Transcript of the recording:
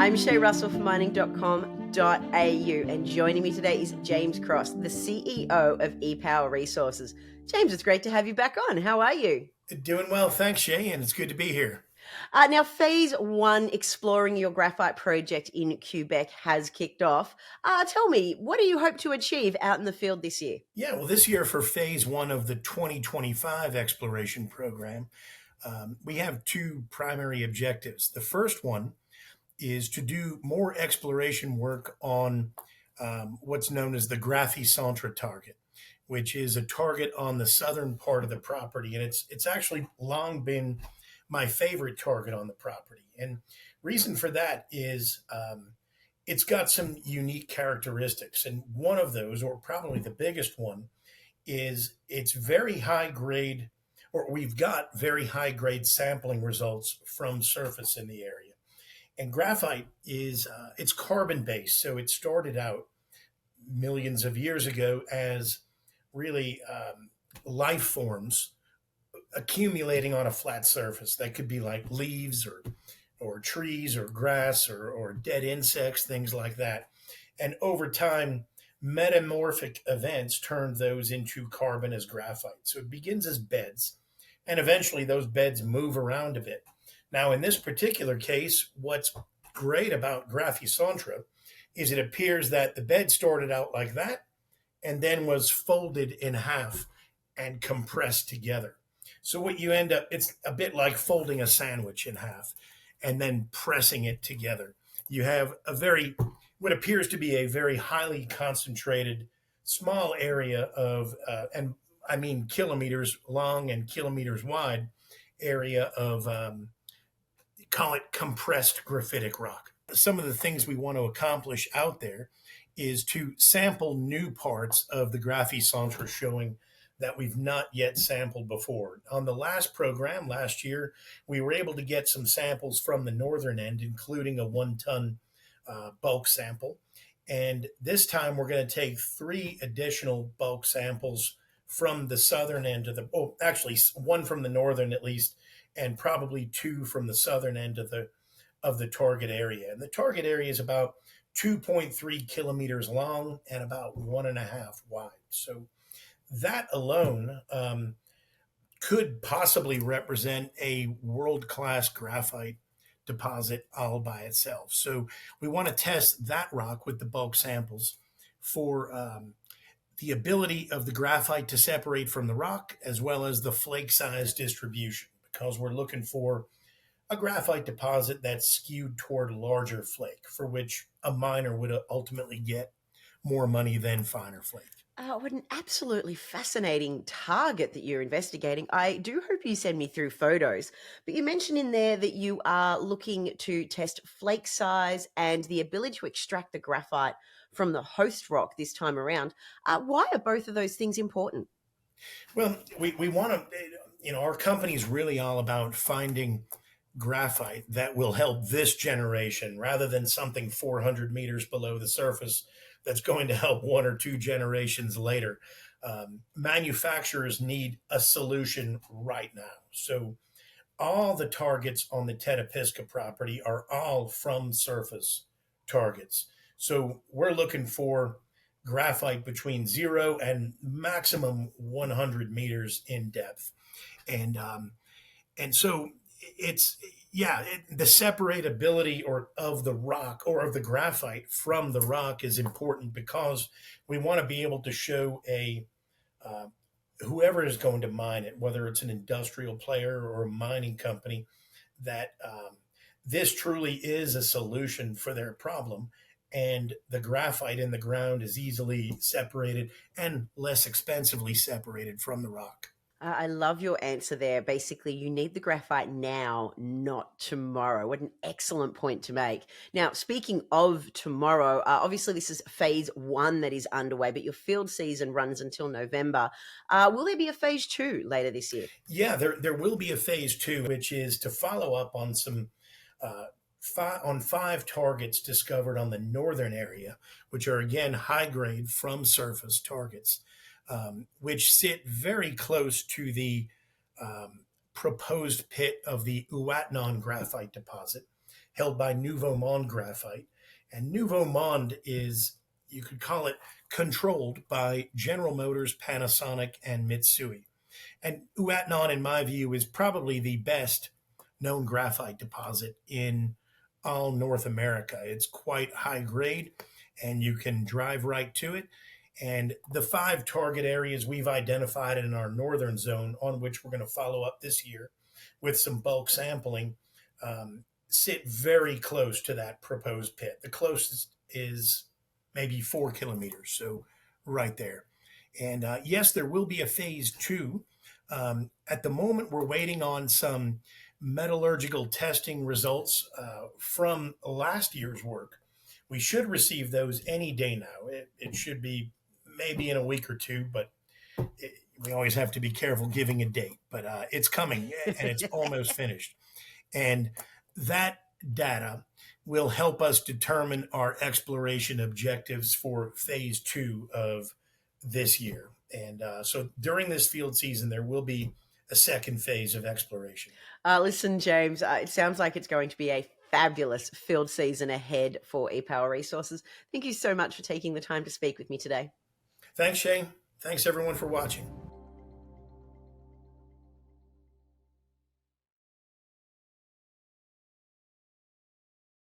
I'm Shay Russell from mining.com.au, and joining me today is James Cross, the CEO of ePower Resources. James, it's great to have you back on. How are you? Doing well, thanks, Shay, and it's good to be here. Now, phase one, exploring your graphite project in Quebec, has kicked off. Tell me, what do you hope to achieve out in the field this year? Yeah, well, this year for phase one of the 2025 exploration program, we have two primary objectives. The first one is to do more exploration work on what's known as the Graphy Santra target, which is a target on the southern part of the property, and it's actually long been my favorite target on the property. And reason for that is it's got some unique characteristics, and one of those, or probably the biggest one, is it's very high grade, or we've got very high grade sampling results from surface in the area. And graphite is it's carbon based, so it started out millions of years ago as really life forms accumulating on a flat surface. That could be like leaves or trees or grass or dead insects, things like that. And over time, metamorphic events turned those into carbon as graphite. So it begins as beds, and eventually those beds move around a bit. Now, in this particular case, what's great about Graphy Santra is it appears that the bed started out like that and then was folded in half and compressed together. So what you end up, it's a bit like folding a sandwich in half and then pressing it together. You have what appears to be a very highly concentrated, small area of, and I mean kilometers long and kilometers wide area of, call it compressed graphitic rock. Some of the things we want to accomplish out there is to sample new parts of the Graphy Santra showing that we've not yet sampled before. On the last program last year, we were able to get some samples from the northern end, including a 1 ton bulk sample. And this time we're going to take 3 additional bulk samples from the southern end of actually 1 from the northern at least, and probably 2 from the southern end of the target area. And the target area is about 2.3 kilometers long and about 1.5 wide. So that alone could possibly represent a world-class graphite deposit all by itself. So we want to test that rock with the bulk samples for the ability of the graphite to separate from the rock, as well as the flake size distribution, because we're looking for a graphite deposit that's skewed toward larger flake, for which a miner would ultimately get more money than finer flake. What an absolutely fascinating target that you're investigating. I do hope you send me through photos. But you mentioned in there that you are looking to test flake size and the ability to extract the graphite from the host rock this time around. Why are both of those things important? Well, we want to, our company is really all about finding graphite that will help this generation rather than something 400 meters below the surface that's going to help 1 or 2 generations later. Manufacturers need a solution right now. So all the targets on the Tetapisca property are all from surface targets. So we're looking for graphite between 0 and maximum 100 meters in depth. And so it's the separability of the rock or of the graphite from the rock is important because we want to be able to show uh, whoever is going to mine it, whether it's an industrial player or a mining company, that this truly is a solution for their problem. And the graphite in the ground is easily separated and less expensively separated from the rock. I love your answer there. Basically, you need the graphite now, not tomorrow. What an excellent point to make. Now, speaking of tomorrow, obviously this is phase one that is underway, but your field season runs until November. Will there be a phase two later this year? Yeah, there will be a phase two, which is to follow up on some uh, 5 targets discovered on the northern area, which are again high grade from surface targets, which sit very close to the proposed pit of the Uatnon graphite deposit. held by Nouveau Monde Graphite. And Nouveau Monde is, you could call it, controlled by General Motors, Panasonic, and Mitsui. And Uatnon, in my view, is probably the best known graphite deposit in all North America. It's quite high grade, and you can drive right to it. And the 5 target areas we've identified in our northern zone, on which we're going to follow up this year with some bulk sampling, sit very close to that proposed pit. The closest is maybe 4 kilometers, so right there. And yes, there will be a phase 2. At the moment, we're waiting on some metallurgical testing results from last year's work. We should receive those any day now. It should be maybe in a week or two, but we always have to be careful giving a date. But it's coming and it's almost finished. And that data will help us determine our exploration objectives for phase 2 of this year. And so during this field season, there will be a second phase of exploration. Listen, James, it sounds like it's going to be a fabulous field season ahead for ePower Resources. Thank you so much for taking the time to speak with me today. Thanks, Shane. Thanks, everyone, for watching.